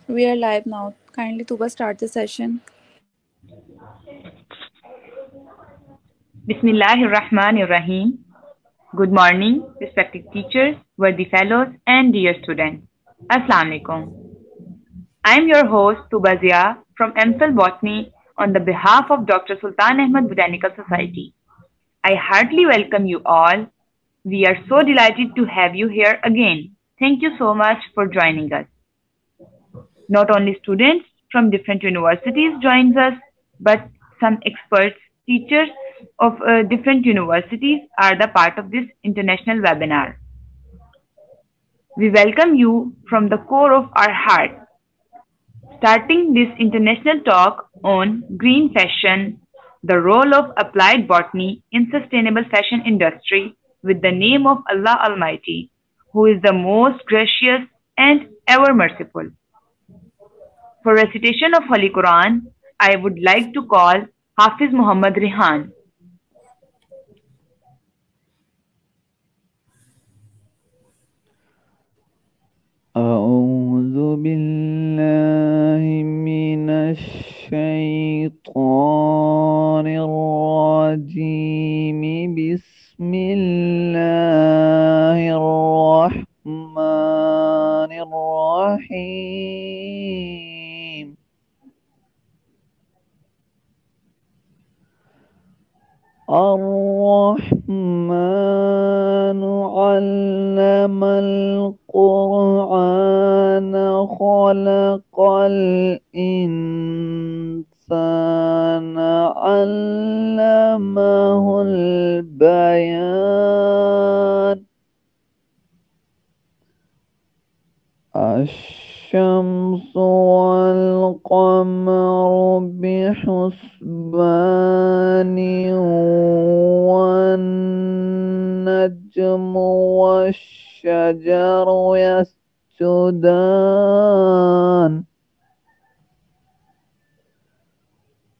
We are live now. Kindly Tuba start the session. Bismillahirrahmanirrahim. Good morning, respected teachers, worthy fellows, and dear students. Assalamu alaikum. I am your host Tubazia from MPhil Botany on the behalf of Dr. Sultan Ahmad Botanical Society. I heartily welcome you all. We are so delighted to have you here again. Thank you so much for joining us. Not only students from different universities joins us, but some experts, teachers of different universities are the part of this international webinar. We welcome you from the core of our heart. Starting this international talk on green fashion, the role of applied botany in sustainable fashion industry with the name of Allah Almighty, who is the most gracious and ever merciful. For recitation of Holy Quran, I would like to call Hafiz Muhammad Rehan. أعوذ بالله من الشيطان الرجيم بسم الله الرحمن الرحيم الرحمن علم القرآن خلق الإنسان علمه البيان الشمس والقمر بحسبان والنجم والشجر يسجدان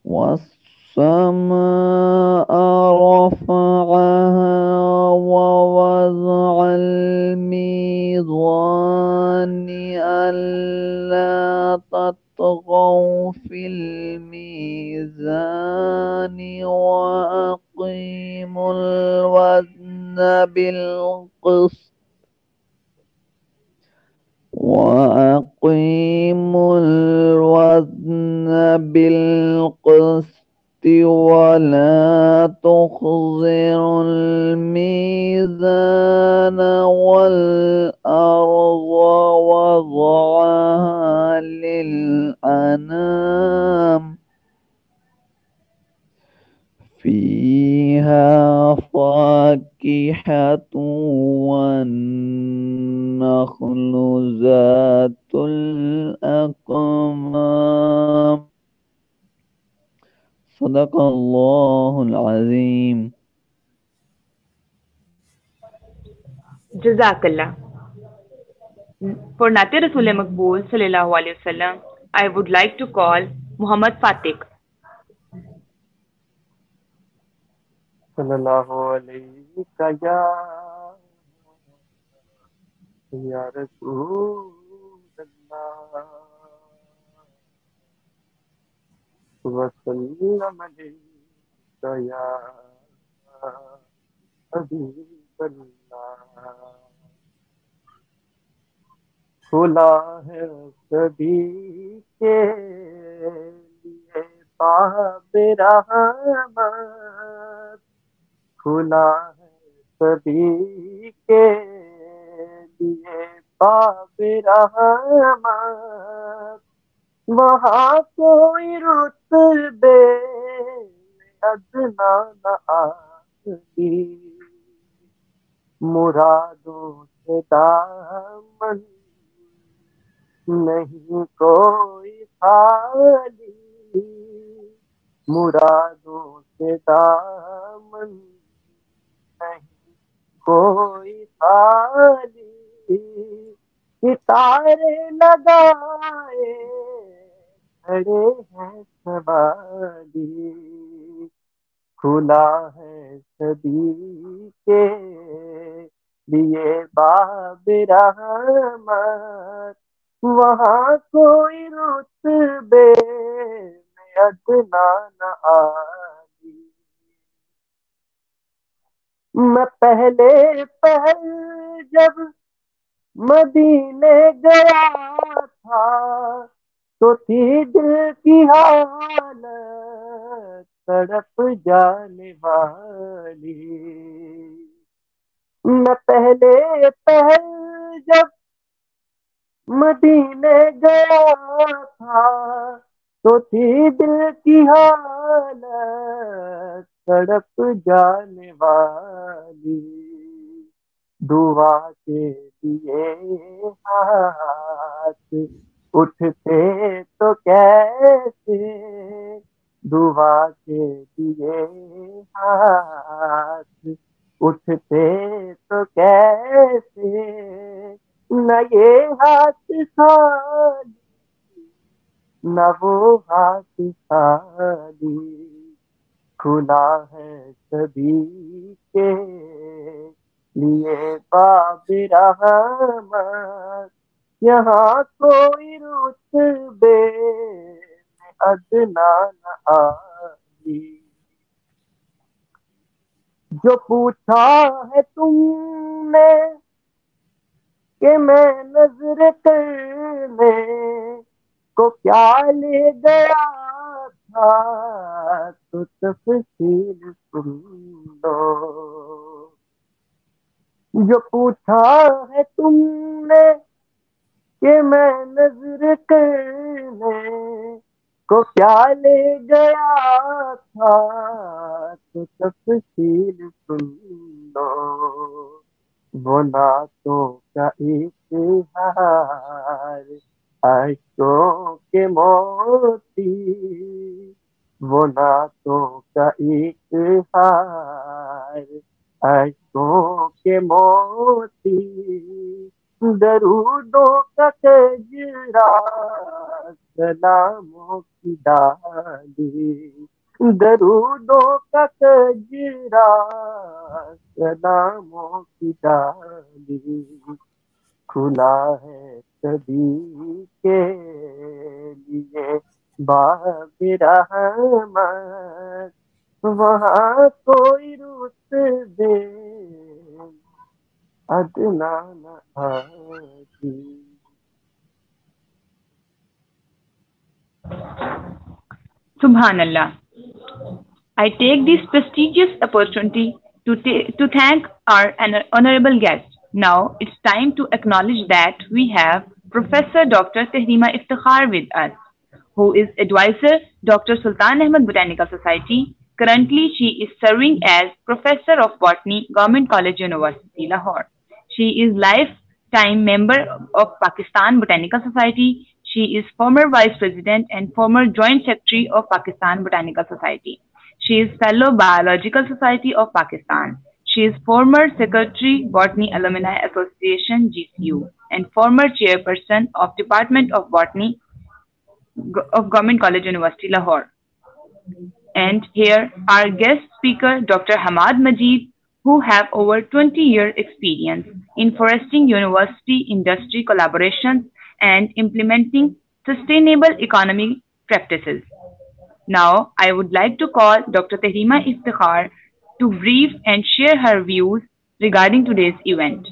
والسماء رفعها ووضع الميزان ألا تطغوا في الميزان وأقيموا الوزن بالقسط ولا تخسروا الميزان والأرض وضعها للأنام فيها فاكهة والنخل ذات الأكمام صدق الله العظيم. Jazakallah. For Nati Rasul Makbul Sallallahu Alaihi Wasallam, I would like to call Muhammad Fatik. sallallahu alayhi ya Rasulullah wa sallam alayka ya Habiballah. کھلا ہے سبھی کے لیے باب رحمت، کھلا ہے سبھی کے لیے باب رحمت، وہاں کوئی رتبے ادنا نہ آتی، مرادوں سے دامن نہیں کوئی خالی، مرادوں سے دامن نہیں کوئی خالی، ستارے لگائے کھڑے ہیں سوالی، کھلا ہے سبھی کے لیے باب رحمت، وہاں کوئی رتبے میں ادنا نہ آگی. میں پہل جب مدینے گیا تھا تو تھی دل کی حالت تڑپ جانے والی. میں پہل جب مدینے گیا تھا تو تھی دل کی حالت تڑپ جانے والی. دعا کے لیے ہاتھ اٹھتے تو کیسے, دعا کے لیے ہاتھ اٹھتے تو کیسے, نہ یہ ہاتھ خالی نہ وہ ہاتھ خالی, کھلا ہے سبھی کے لیے باب رحمت. یہاں کوئی رتبے میں ادنا نہ آگی. جو پوچھا ہے تم نے کہ میں نظر کرنے کو کیا لے گیا تھا, تو تفصیل سن لو. جو پوچھا ہے تم نے کہ میں نظر کرنے کو کیا لے گیا تھا, تو تفصیل سن لو. وہ نعتوں کا اظہار اشکوں کے موتی, وہ نعتوں کا اظہار اشکوں کے موتی, درودوں کا کجرا سلاموں کی ڈالی, درودوں کا کجرا سلاموں کی ڈالی. کھلا ہے سبھی کے لیے باب رحمت. وہاں کوئی رتبے ادنا نہ آگی. Subhan Allah. I take this prestigious opportunity to thank our honorable guest. Now it's time to acknowledge that we have Professor Dr. Tahrima Iftikhar with us, who is advisor Dr. Sultan Ahmad Botanical Society. Currently, she is serving as Professor of Botany, Government College University, Lahore. She is lifetime member of Pakistan Botanical Society. She is former Vice President and former Joint Secretary of Pakistan Botanical Society. She is Fellow Biological Society of Pakistan. She is former Secretary Botany Alumni Association GCU and former Chairperson of Department of Botany of Government College University Lahore. And here our guest speaker Dr. Hammad Majid, who have over 20-year experience in foresting university industry collaborations and implementing sustainable economy practices. Now, I would like to call Dr. Tahrima Iftikhar to brief and share her views regarding today's event.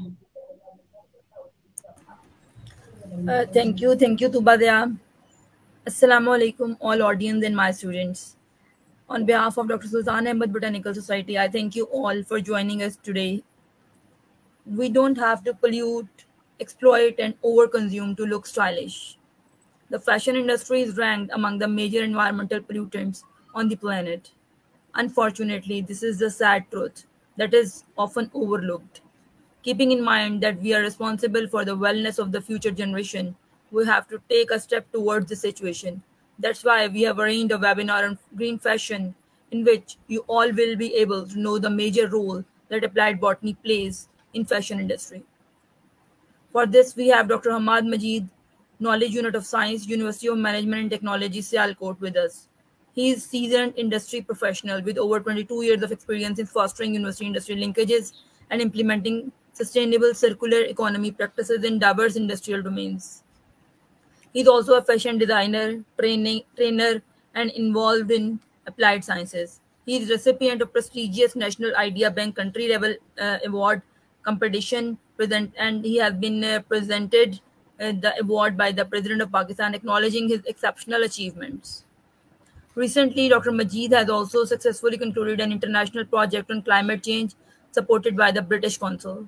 Thank you, Tubadia. Assalamu alaikum, all audience and my students. On behalf of Dr. Sultan Ahmad Botanical Society, I thank you all for joining us today. We don't have to pollute, exploit, and overconsume to look stylish. The fashion industry is ranked among the major environmental pollutants on the planet. Unfortunately, this is the sad truth that is often overlooked. Keeping in mind that we are responsible for the wellness of the future generation, we have to take a step towards the situation. That's why we have arranged a webinar on green fashion in which you all will be able to know the major role that applied botany plays in fashion industry. For this, we have Dr. Hammad Majid, Knowledge Unit of Science, University of Management and Technology, Sialkot, with us. He is seasoned industry professional with over 22 years of experience in fostering university-industry linkages and implementing sustainable circular economy practices in diverse industrial domains. He's also a fashion designer, trainer, and involved in applied sciences. He is recipient of prestigious National Idea Bank country level award competition present, and he has been presented the award by the President of Pakistan, acknowledging his exceptional achievements. Recently, Dr. Majid has also successfully concluded an international project on climate change supported by the British Council.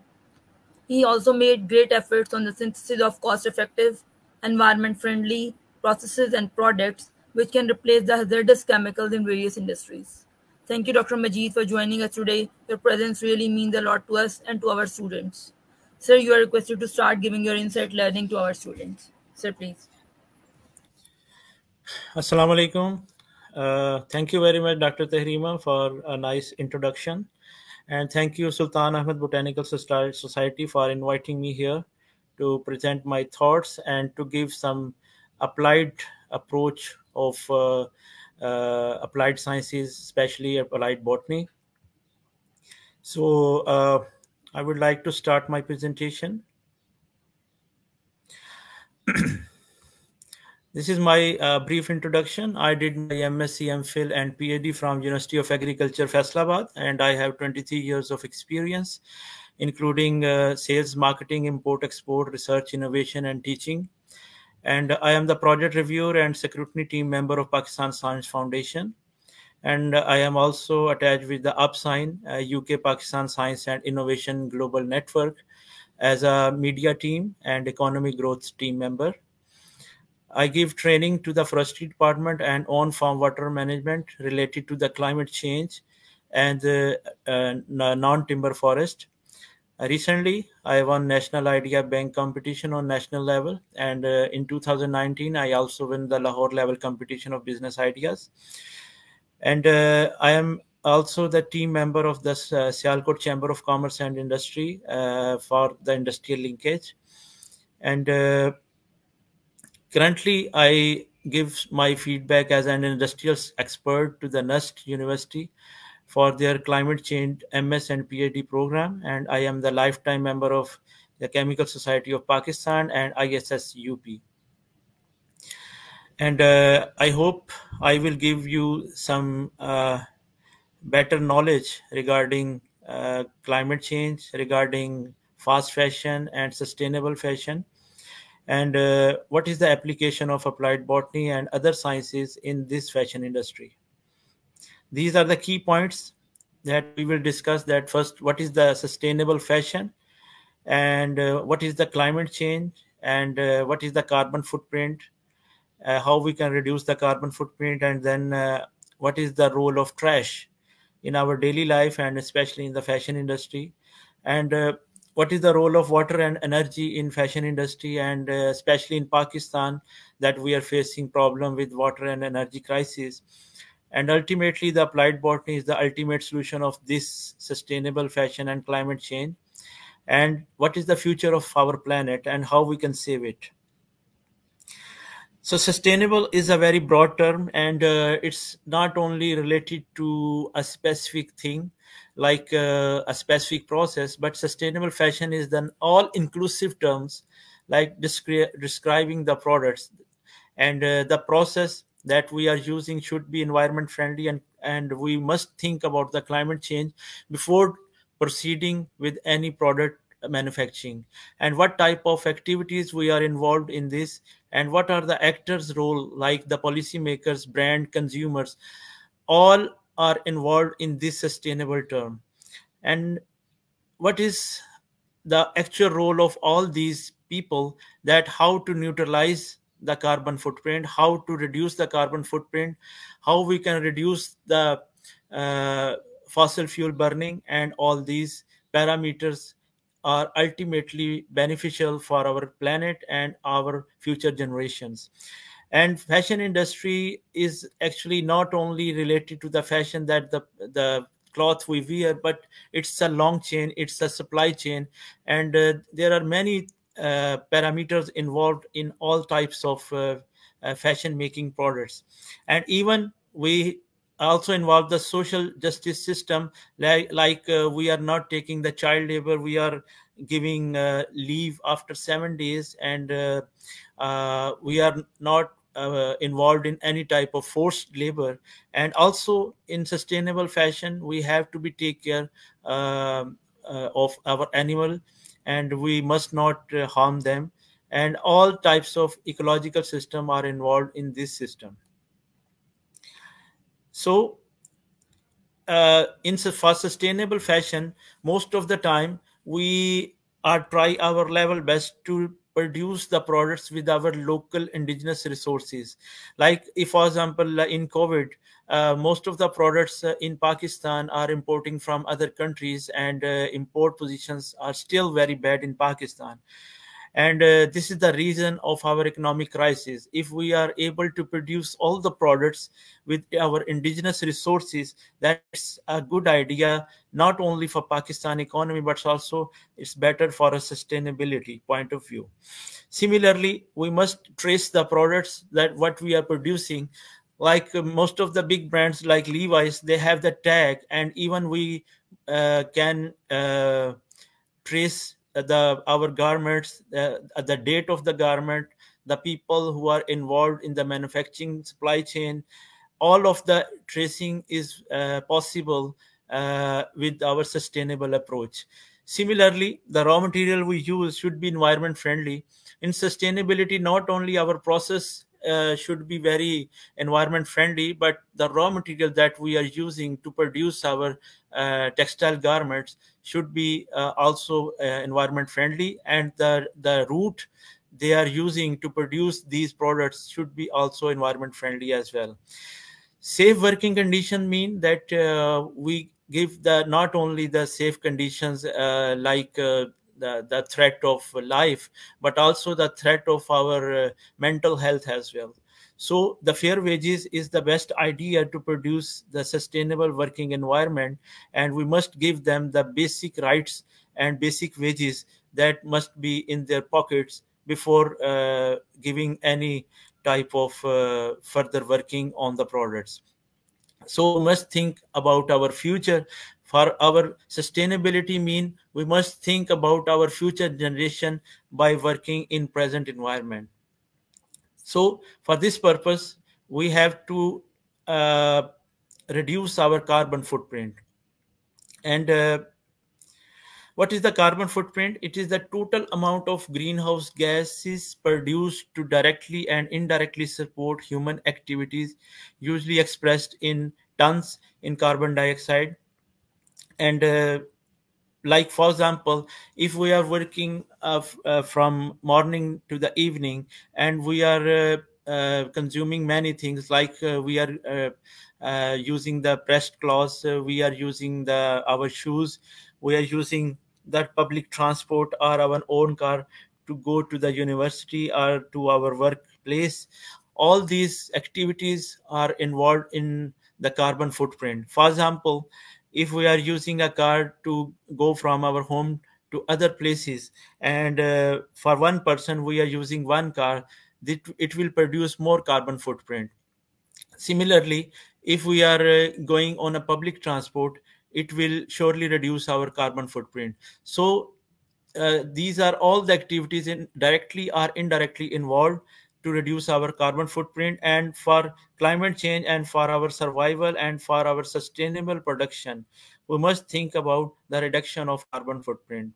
He also made great efforts on the synthesis of cost-effective, environment-friendly processes and products which can replace the hazardous chemicals in various industries. Thank you, Dr. Majid, for joining us today. Your presence really means a lot to us and to our students. Sir, you are requested to start giving your insight learning to our students. Sir, please. Assalamu alaikum. Thank you very much, Dr. Tahrima, for a nice introduction. And thank you, Sultan Ahmed Botanical Society, for inviting me here to present my thoughts and to give some applied approach of applied sciences, especially applied botany. So I would like to start my presentation. This is my brief introduction. I did my MSc, MPhil, and PhD from University of Agriculture, Faisalabad, and I have 23 years of experience, including sales, marketing, import, export, research, innovation, and teaching. And I am the project reviewer and scrutiny team member of Pakistan Science Foundation. And I am also attached with the UpSign, UK Pakistan Science and Innovation Global Network, as a media team and economic growth team member. I give training to the forestry department and on farm water management related to the climate change and non-timber forest. Recently, I won National Idea Bank competition on national level, and in 2019, I also won the Lahore level competition of business ideas. And I am also the team member of the Sialkot Chamber of Commerce and Industry for the industrial linkage. And currently, I give my feedback as an industrial expert to the NUST University for their climate change MS and PhD program, and I am the lifetime member of the Chemical Society of Pakistan and ISS UP. And I hope I will give you some better knowledge regarding climate change, regarding fast fashion and sustainable fashion, and what is the application of applied botany and other sciences in this fashion industry. These are the key points that we will discuss. That first, what is the sustainable fashion, and what is the climate change, and what is the carbon footprint, how we can reduce the carbon footprint, and then what is the role of trash in our daily life and especially in the fashion industry, and what is the role of water and energy in fashion industry, and especially in Pakistan that we are facing problem with water and energy crisis. And ultimately, the applied botany is the ultimate solution of this sustainable fashion and climate change, and what is the future of our planet and how we can save it. So sustainable is a very broad term, and it's not only related to a specific thing like a specific process, but sustainable fashion is an all-inclusive terms like describing the products, and the process that we are using should be environment friendly, and we must think about the climate change before proceeding with any product manufacturing, and what type of activities we are involved in this, and what are the actors role like the policymakers, brand, consumers, all are involved in this sustainable term, and what is the actual role of all these people, that how to neutralize the carbon footprint, how to reduce the carbon footprint, how we can reduce the fossil fuel burning, and all these parameters are ultimately beneficial for our planet and our future generations. And fashion industry is actually not only related to the fashion that the cloth we wear, but it's a long chain, it's a supply chain, and there are many parameters involved in all types of fashion making products. And even we also involve the social justice system, like we are not taking the child labor, we are giving leave after 7 days, and we are not involved in any type of forced labor. And also in sustainable fashion, we have to be take care of our animal, and we must not harm them, and all types of ecological system are involved in this system. So for sustainable fashion, most of the time we are try our level best to produce the products with our local indigenous resources. Like if, for example, in COVID, most of the products in Pakistan are importing from other countries, and import positions are still very bad in Pakistan. And this is the reason of our economic crisis. If we are able to produce all the products with our indigenous resources, that's a good idea, not only for Pakistan economy, but also it's better for a sustainability point of view. Similarly, we must trace the products that what we are producing. Like most of the big brands like Levi's, they have the tag, and even we can trace our garments, the date of the garment, the people who are involved in the manufacturing supply chain. All of the tracing is possible with our sustainable approach. Similarly, the raw material we use should be environment friendly. In sustainability, not only our process should be very environment friendly, but the raw material that we are using to produce our textile garments should be also environment friendly, and the route they are using to produce these products should be also environment friendly as well. Safe working condition mean that we give the not only the safe conditions the threat of life, but also the threat of our mental health as well. So the fair wages is the best idea to produce the sustainable working environment, and we must give them the basic rights and basic wages that must be in their pockets before giving any type of further working on the products. So we must think about our future. For our sustainability mean we must think about our future generation by working in present environment. So for this purpose, we have to uh, reduce our carbon footprint. And what is the carbon footprint? It is the total amount of greenhouse gases produced to directly and indirectly support human activities, usually expressed in tons in carbon dioxide. And like for example, if we are working from morning to the evening, and we are consuming many things, like we are using the pressed cloths, we are using our shoes, we are using that public transport or our own car to go to the university or to our workplace. All these activities are involved in the carbon footprint. For example, if we are using a car to go from our home to other places, and for one person we are using one car, it will produce more carbon footprint. Similarly, if we are going on a public transport, it will surely reduce our carbon footprint. So these are all the activities in directly or indirectly involved to reduce our carbon footprint. And for climate change and for our survival and for our sustainable production, we must think about the reduction of carbon footprint.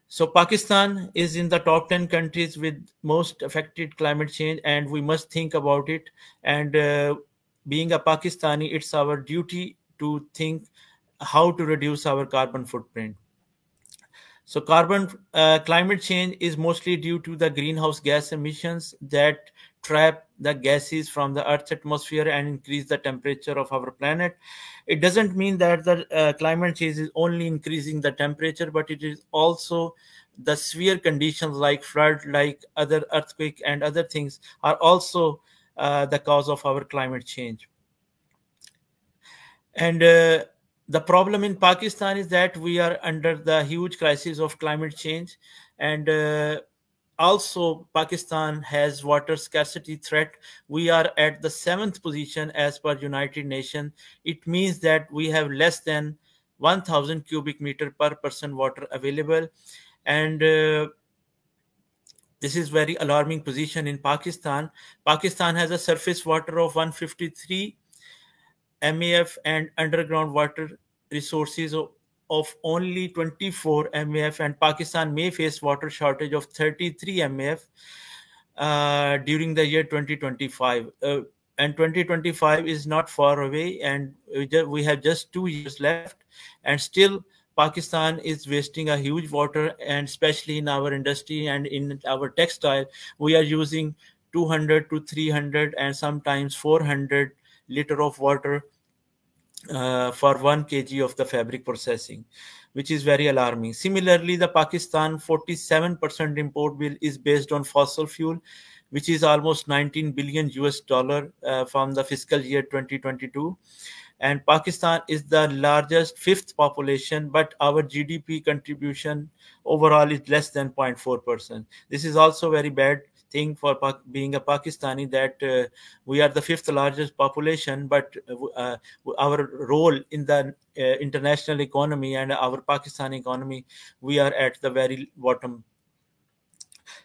So Pakistan is in the top 10 countries with most affected climate change, and we must think about it. And being a Pakistani, it's our duty to think how to reduce our carbon footprint. So climate change is mostly due to the greenhouse gas emissions that trap the gases from the Earth's atmosphere and increase the temperature of our planet. It doesn't mean that the climate change is only increasing the temperature, but it is also the severe conditions like flood, like other earthquake and other things are also the cause of our climate change. And the problem in Pakistan is that we are under the huge crisis of climate change, and also Pakistan has water scarcity threat. We are at the 7th position as per United Nations. It means that we have less than 1000 cubic meter per person water available, and this is very alarming position in Pakistan. Pakistan has a surface water of 153 MAF and underground water resources of only 24 MAF, and Pakistan may face water shortage of 33 MAF during the year 2025. And 2025 is not far away, and we have just 2 years left, and still Pakistan is wasting a huge water, and especially in our industry and in our textile, we are using 200 to 300 and sometimes 400 liter of water for 1 kg of the fabric processing, which is very alarming. Similarly, the Pakistan 47% import bill is based on fossil fuel, which is almost 19 billion US dollar from the fiscal year 2022. And Pakistan is the largest fifth population, but our GDP contribution overall is less than 0.4%. This is also very bad thing for being a Pakistani, that we are the fifth largest population, but our role in the international economy and our Pakistani economy, we are at the very bottom.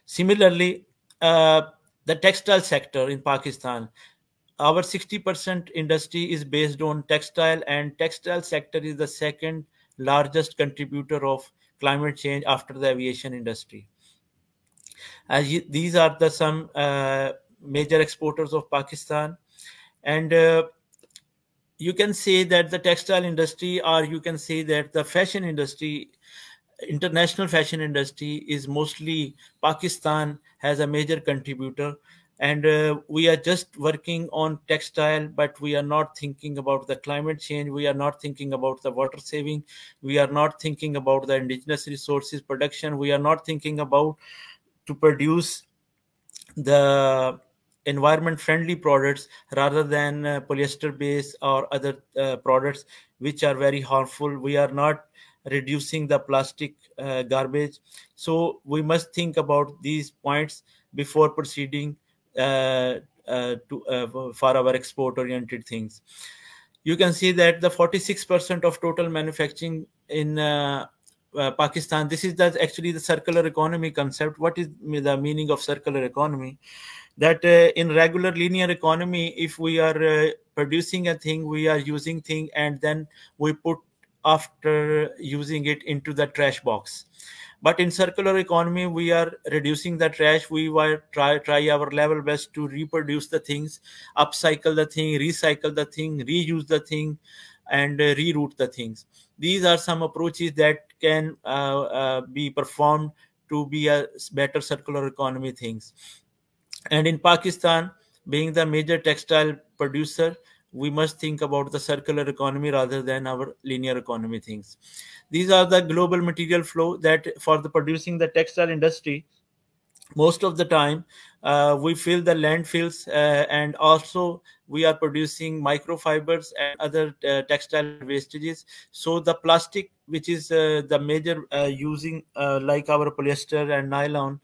Similarly, the textile sector in Pakistan, our 60% industry is based on textile, and textile sector is the second largest contributor of climate change after the aviation industry. These are the some major exporters of Pakistan, and you can say that the textile industry, or you can say that the fashion industry, international fashion industry, is mostly Pakistan has a major contributor. And we are just working on textile, but we are not thinking about the climate change, we are not thinking about the water saving, we are not thinking about the indigenous resources production, we are not thinking about to produce the environment friendly products rather than polyester base or other products which are very harmful. We are not reducing the plastic garbage. So we must think about these points before proceeding for our export oriented things. You can see that the 46% of total manufacturing in Pakistan, this is actually the circular economy concept. What is the meaning of circular economy? That in regular linear economy, if we are producing a thing, we are using thing, and then we put after using it into the trash box. But in circular economy, we are reducing the trash, we will try our level best to reproduce the things, upcycle the thing, recycle the thing, reuse the thing, and reroute the things. These are some approaches that can be performed to be a better circular economy things. And in Pakistan, being the major textile producer, we must think about the circular economy rather than our linear economy things. These are the global material flow that for the producing the textile industry, most of the time we fill the landfills, and also we are producing microfibers and other textile wastages. So the plastic, which is the major using like our polyester and nylon,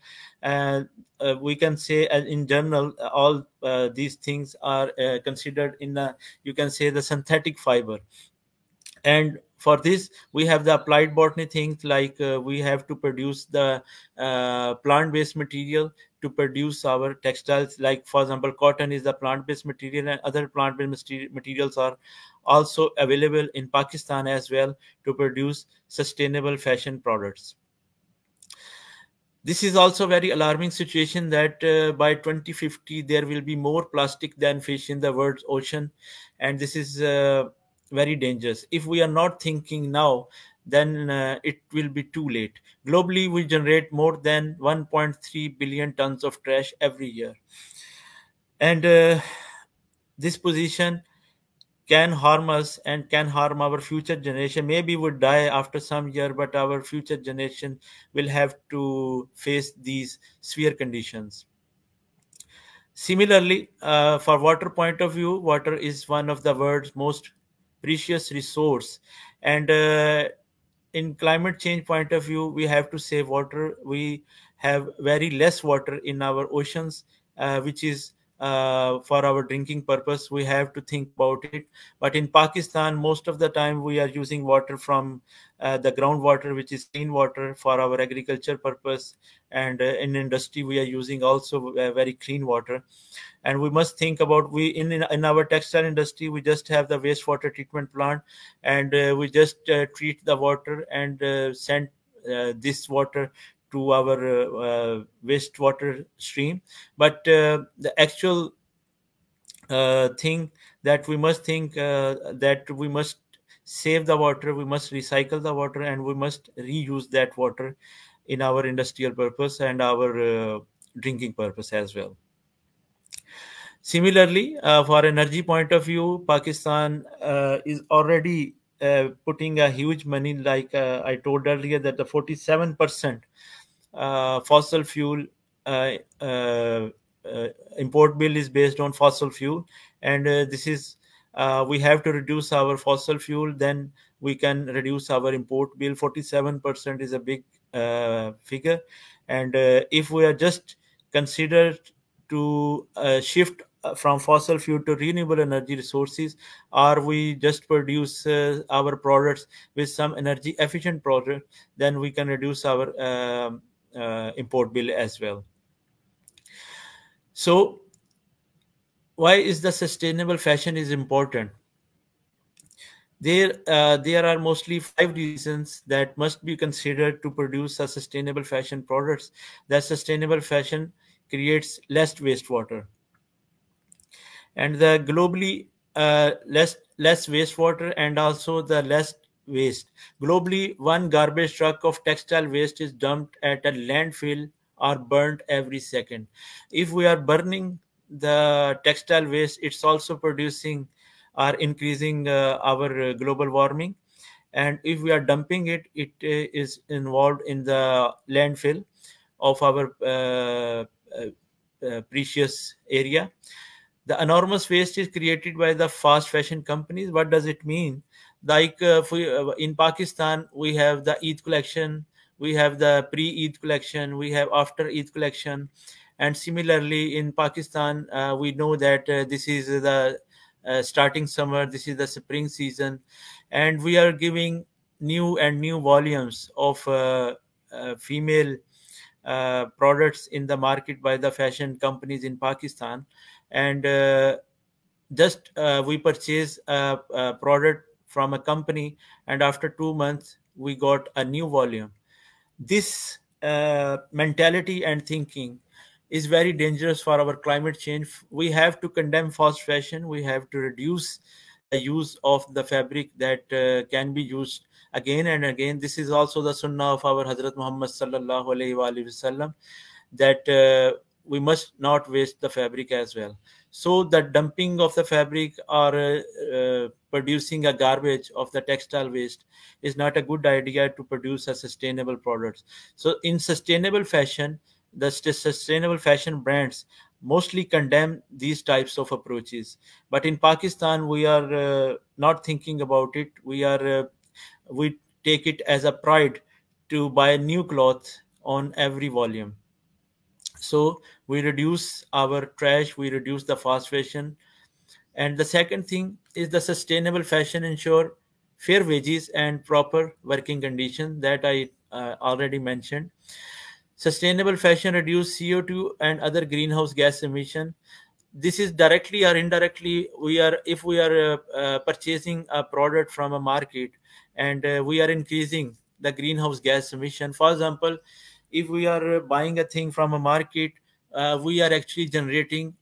we can say in general all these things are considered in you can say the synthetic fiber. And for this we have the applied botany things, like we have to produce the plant-based material to produce our textiles. Like for example, cotton is the plant-based material, and other plant-based materials are also available in Pakistan as well to produce sustainable fashion products. This is also a very alarming situation that by 2050 there will be more plastic than fish in the world's ocean, and this is very dangerous. If we are not thinking now, then it will be too late. Globally, we generate more than 1.3 billion tons of trash every year, and this position can harm us and can harm our future generation. Maybe we die after some year, but our future generation will have to face these severe conditions. Similarly, for water point of view, water is one of the world's most precious resource, and in climate change point of view, we have to save water. We have very less water in our oceans, which is for our drinking purpose. We have to think about it. But in Pakistan, most of the time we are using water from the groundwater, which is clean water for our agriculture purpose, and in industry we are using also very clean water. And we must think about, we in our textile industry we just have the wastewater treatment plant, and we just treat the water and send this water to our wastewater stream. But the actual thing that we must think, that we must save the water, we must recycle the water, and we must reuse that water in our industrial purpose and our drinking purpose as well. Similarly, for energy point of view, Pakistan is already putting a huge money, like I told earlier, that the 47% fossil fuel uh, uh, import bill is based on fossil fuel. And this is, we have to reduce our fossil fuel, then we can reduce our import bill. 47% is a big figure. And if we are just considered to shift from fossil fuel to renewable energy resources, or we just produce our products with some energy efficient product, then we can reduce our import bill as well. So why is the sustainable fashion is important? There are mostly 5 reasons that must be considered to produce a sustainable fashion products. That sustainable fashion creates less wastewater, and the globally less wastewater, and also the less waste. Globally, one garbage truck of textile waste is dumped at a landfill or burnt every second. If we are burning the textile waste, it's also producing or increasing our global warming. And if we are dumping it, it is involved in the landfill of our precious area. The enormous waste is created by the fast fashion companies. What does it mean? Like in Pakistan, we have the Eid collection, we have the pre-Eid collection, we have after Eid collection. And similarly, in Pakistan, we know that this is the starting summer, this is the spring season, and we are giving new and new volumes of female products in the market by the fashion companies in Pakistan. And just we purchase a product from a company, and after 2 months we got a new volume. This mentality and thinking is very dangerous for our climate change. We have to condemn fast fashion. We have to reduce the use of the fabric that can be used again and again. This is also the sunnah of our Hazrat Muhammad sallallahu alaihi wasallam, that we must not waste the fabric as well. So the dumping of the fabric, or producing a garbage of the textile waste, is not a good idea to produce a sustainable products. So in sustainable fashion, the sustainable fashion brands mostly condemn these types of approaches. But in Pakistan, we are not thinking about it. We take it as a pride to buy new cloth on every volume. So we reduce our trash, we reduce the fast fashion. And the second thing is the sustainable fashion ensure fair wages and proper working conditions, that I already mentioned. Sustainable fashion reduce CO2 and other greenhouse gas emission. This is directly or indirectly, we are, if we are purchasing a product from a market, and we are increasing the greenhouse gas emission. For example, if we are buying a thing from a market, we are actually generating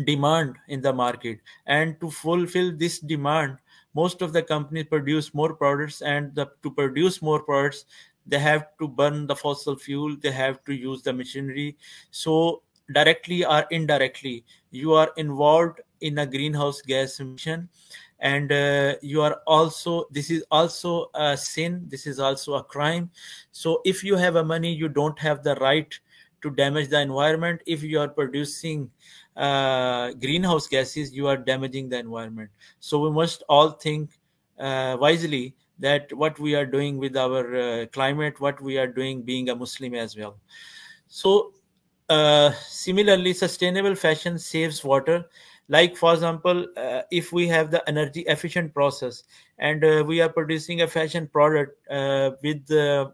demand in the market, and to fulfill this demand, most of the companies produce more products, and to produce more products, they have to burn the fossil fuel, they have to use the machinery. So directly or indirectly, you are involved in a greenhouse gas emission. And you are also, this is also a sin, this is also a crime. So if you have a money, you don't have the right to damage the environment. If you are producing greenhouse gases, you are damaging the environment. So we must all think wisely, that what we are doing with our climate, what we are doing being a Muslim as well. So similarly, sustainable fashion saves water. Like for example, if we have the energy efficient process and we are producing a fashion product with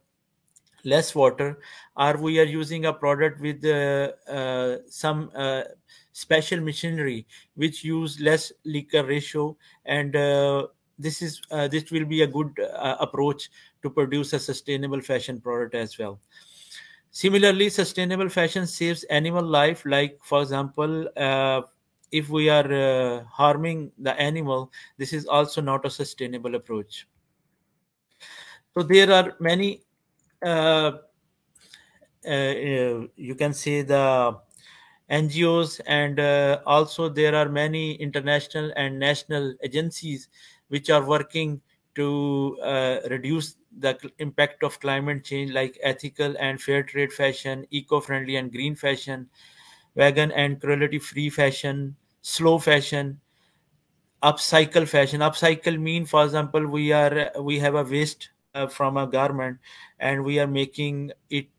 less water, or we are using a product with some special machinery which use less liquor ratio, and this will be a good approach to produce a sustainable fashion product as well. Similarly, sustainable fashion saves animal life. Like for example, if we are harming the animal, this is also not a sustainable approach. So there are many you can say the NGOs, and also there are many international and national agencies which are working to reduce the impact of climate change, like ethical and fair trade fashion, eco-friendly and green fashion, vegan and cruelty free fashion, slow fashion, upcycle fashion. Upcycle mean, for example, we have a waste from a garment, and we are making it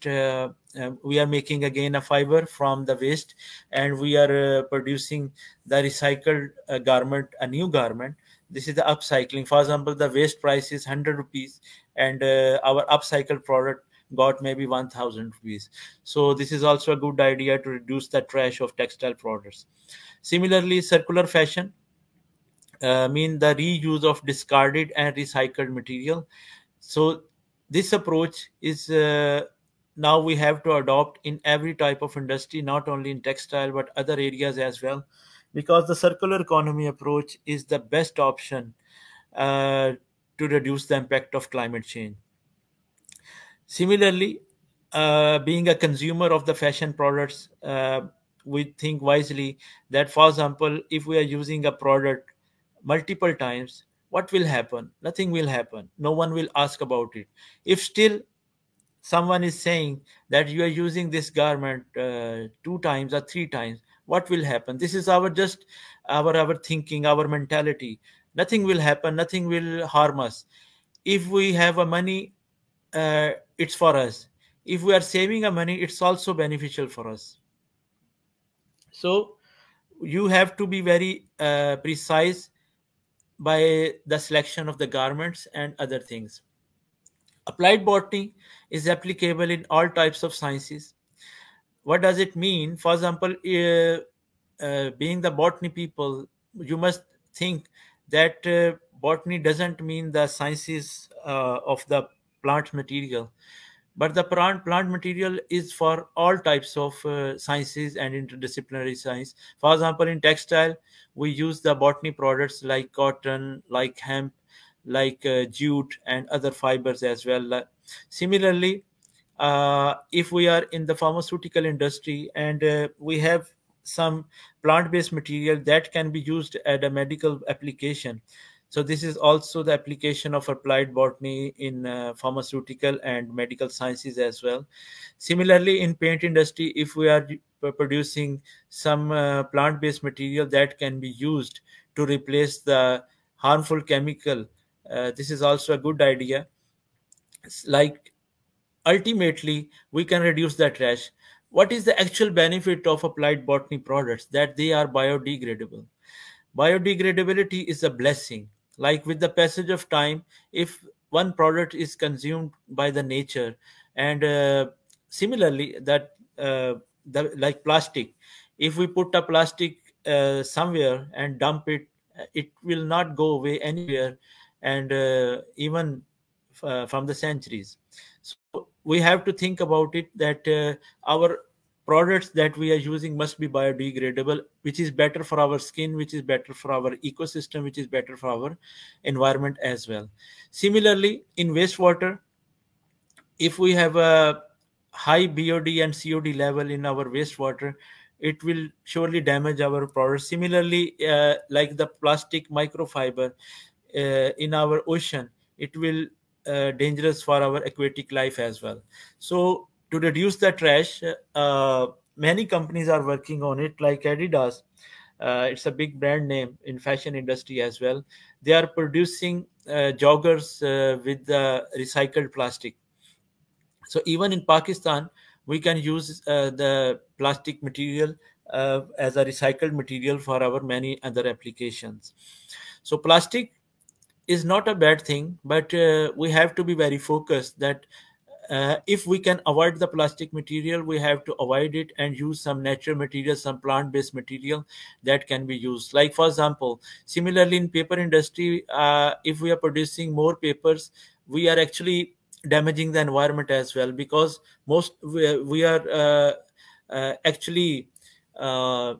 we are making again a fiber from the waste, and we are producing the recycled garment, a new garment. This is the upcycling. For example, the waste price is 100 rupees, and our upcycled product got maybe 1000 rupees. So this is also a good idea to reduce the trash of textile products. Similarly, circular fashion mean the reuse of discarded and recycled material. So this approach is now we have to adopt in every type of industry, not only in textile but other areas as well, because the circular economy approach is the best option uh, to reduce the impact of climate change. Similarly, being a consumer of the fashion products, we think wisely that, for example, if we are using a product multiple times, what will happen? Nothing will happen. No one will ask about it. If still someone is saying that you are using this garment 2 times or 3 times, what will happen? This is our just our thinking, our mentality. Nothing will happen. Nothing will harm us. If we have a money, it's for us. If we are saving a money, it's also beneficial for us. So you have to be very precise by the selection of the garments and other things. Applied botany is applicable in all types of sciences. What does it mean? For example, being the botany people, you must think that botany doesn't mean the sciences of the plant material, but the plant material is for all types of sciences and interdisciplinary science. For example, in textile, we use the botany products like cotton, like hemp, like jute and other fibers as well. Similarly, if we are in the pharmaceutical industry, and we have some plant-based material that can be used at a medical application. So this is also the application of applied botany in pharmaceutical and medical sciences as well. Similarly, in paint industry, if we are producing some plant-based material that can be used to replace the harmful chemical, this is also a good idea. Like ultimately we can reduce the trash. What is the actual benefit of applied botany products? That they are biodegradable. Biodegradability is a blessing. Like with the passage of time, if one product is consumed by the nature, and similarly that like plastic, if we put a plastic somewhere and dump it, it will not go away anywhere, and even from the centuries. So we have to think about it that our products that we are using must be biodegradable, which is better for our skin, which is better for our ecosystem, which is better for our environment as well. Similarly, in wastewater, if we have a high BOD and COD level in our wastewater, it will surely damage our products. Similarly, like the plastic microfiber in our ocean, it will dangerous for our aquatic life as well. So to reduce the trash, many companies are working on it, like Adidas. It's a big brand name in fashion industry as well. they are producing joggers with the recycled plastic. So even in Pakistan, we can use the plastic material as a recycled material for our many other applications. So plastic is not a bad thing, but we have to be very focused that if we can avoid the plastic material, we have to avoid it and use some natural material, some plant-based material that can be used. Like for example, similarly in paper industry, if we are producing more papers, we are actually damaging the environment as well, because we are actually uh,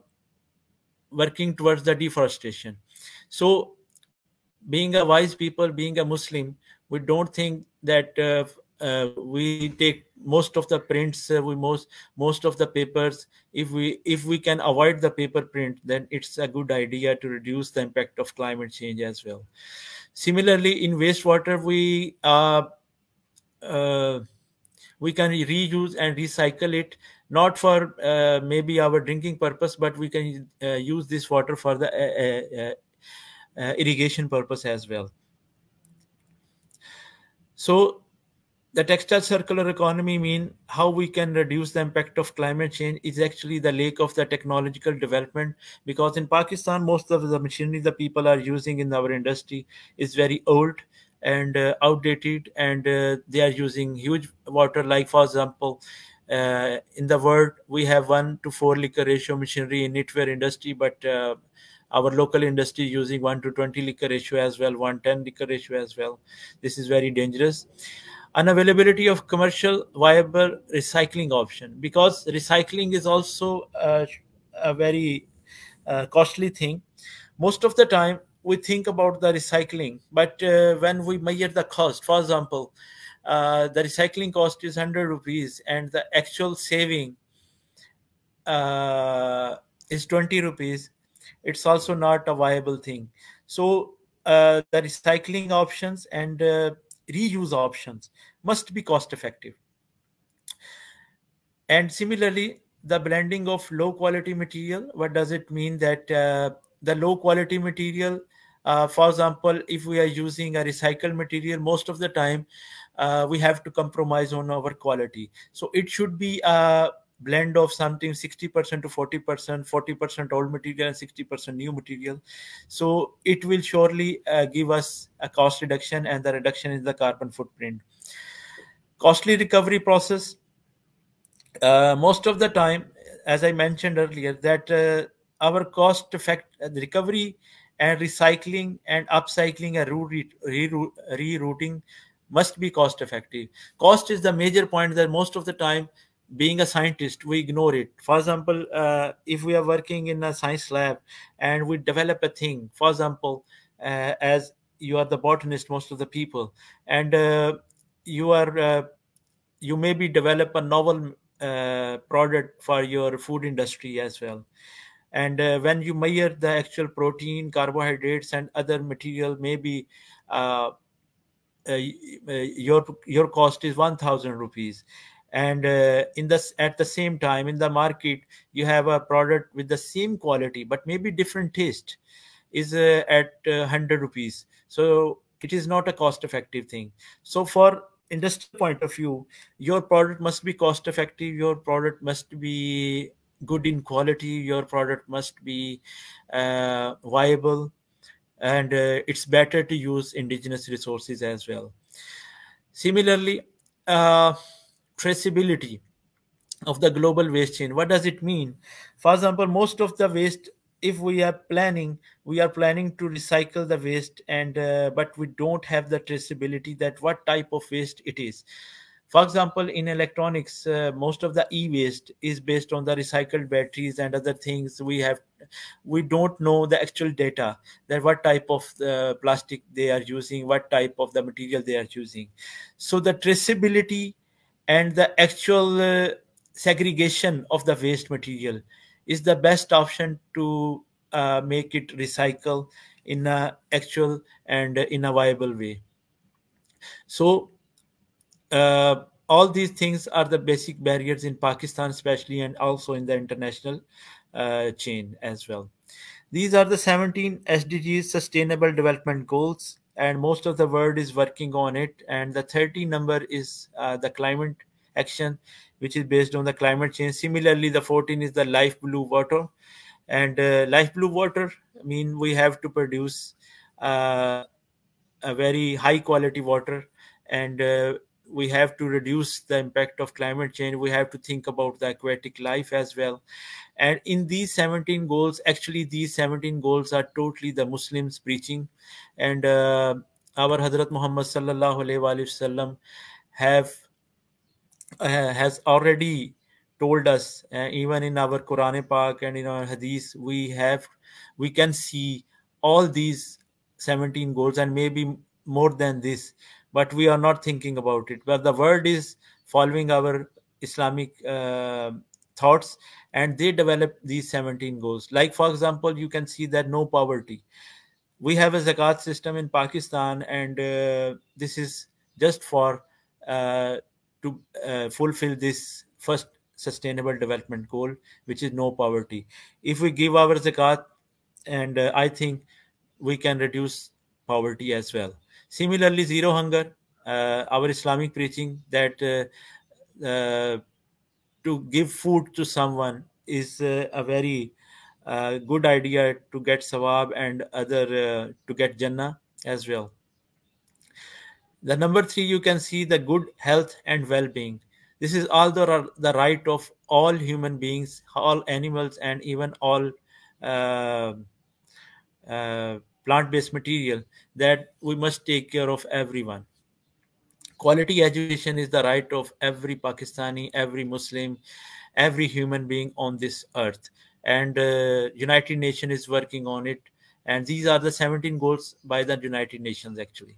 working towards the deforestation. So being a wise people, being a Muslim, we don't think that we take most of the prints, we most of the papers. If we can avoid the paper print, then it's a good idea to reduce the impact of climate change as well. Similarly, in wastewater, uh, we can reuse and recycle it, not for maybe our drinking purpose, but we can use this water for the irrigation purpose as well. So the textile circular economy mean how we can reduce the impact of climate change is actually the lack of the technological development, because in Pakistan most of the machinery the people are using in our industry is very old and outdated, and they are using huge water. Like for example, in the world we have 1 to 4 liquor ratio machinery in knitwear industry, but our local industry using 1 to 20 liquor ratio as well, 110 liquor ratio as well. This is very dangerous. Unavailability of commercial viable recycling option, because recycling is also a very costly thing. Most of the time we think about the recycling, but when we measure the cost, for example, the recycling cost is 100 rupees and the actual saving is 20 rupees, it's also not a viable thing. So the recycling options and reuse options must be cost effective. And similarly, the blending of low quality material, what does it mean? That the low quality material, for example, if we are using a recycled material, most of the time we have to compromise on our quality. So it should be a blend of something 60% to 40%, 40% old material and 60% new material. So it will surely give us a cost reduction and the reduction in the carbon footprint. Costly recovery process, most of the time, as I mentioned earlier, that our cost effect recovery and recycling and upcycling and rerouting must be cost effective. Cost is the major point that most of the time, being a scientist, we ignore it. For example, if we are working in a science lab and we develop a thing, for example, as you are the botanist, most of the people, and you are you maybe develop a novel product for your food industry as well. And when you measure the actual protein, carbohydrates and other material, maybe uh, your cost is 1000 rupees, and in this at the same time in the market you have a product with the same quality but maybe different taste, is at 100 rupees. So it is not a cost effective thing. So for industrial point of view, your product must be cost effective, your product must be good in quality, your product must be viable, and it's better to use indigenous resources as well. Similarly, uh, traceability of the global waste chain, what does it mean? For example, most of the waste, if we are planning to recycle the waste, and but we don't have the traceability that what type of waste it is. For example, in electronics, most of the e-waste is based on the recycled batteries and other things. We don't know the actual data, that what type of plastic they are using, what type of the material they are using. So the traceability and the actual segregation of the waste material is the best option to make it recycle in a actual and in a viable way. So all these things are the basic barriers in Pakistan especially, and also in the international chain as well. These are the 17 SDGs Sustainable Development Goals, and most of the world is working on it. And the 30 number is the climate action, which is based on the climate change. Similarly, the 14 is the life blue water, and life blue water mean we have to produce uh, a very high quality water, and we have to reduce the impact of climate change. We have to think about the aquatic life as well. And in these 17 goals, actually these 17 goals are totally the Muslims preaching, and our Hazrat Muhammad sallallahu alaihi wasallam have has already told us, even in our Quran Pak and in our Hadith, we can see all these 17 goals and maybe more than this, but we are not thinking about it. But the world is following our Islamic thoughts, and they develop these 17 goals. Like for example, you can see that no poverty. We have a zakat system in Pakistan, and this is just for uh, to fulfill this first sustainable development goal, which is no poverty. If we give our zakat, and I think we can reduce poverty as well. Similarly, zero hunger, our Islamic preaching that to give food to someone is a very good idea to get sawab and other to get Jannah as well. The number three, you can see the good health and well-being. This is all the right of all human beings, all animals, and even all uh, plant-based material, that we must take care of everyone. Quality education is the right of every Pakistani, every Muslim, every human being on this earth, and United Nations is working on it. And these are the 17 goals by the United Nations actually.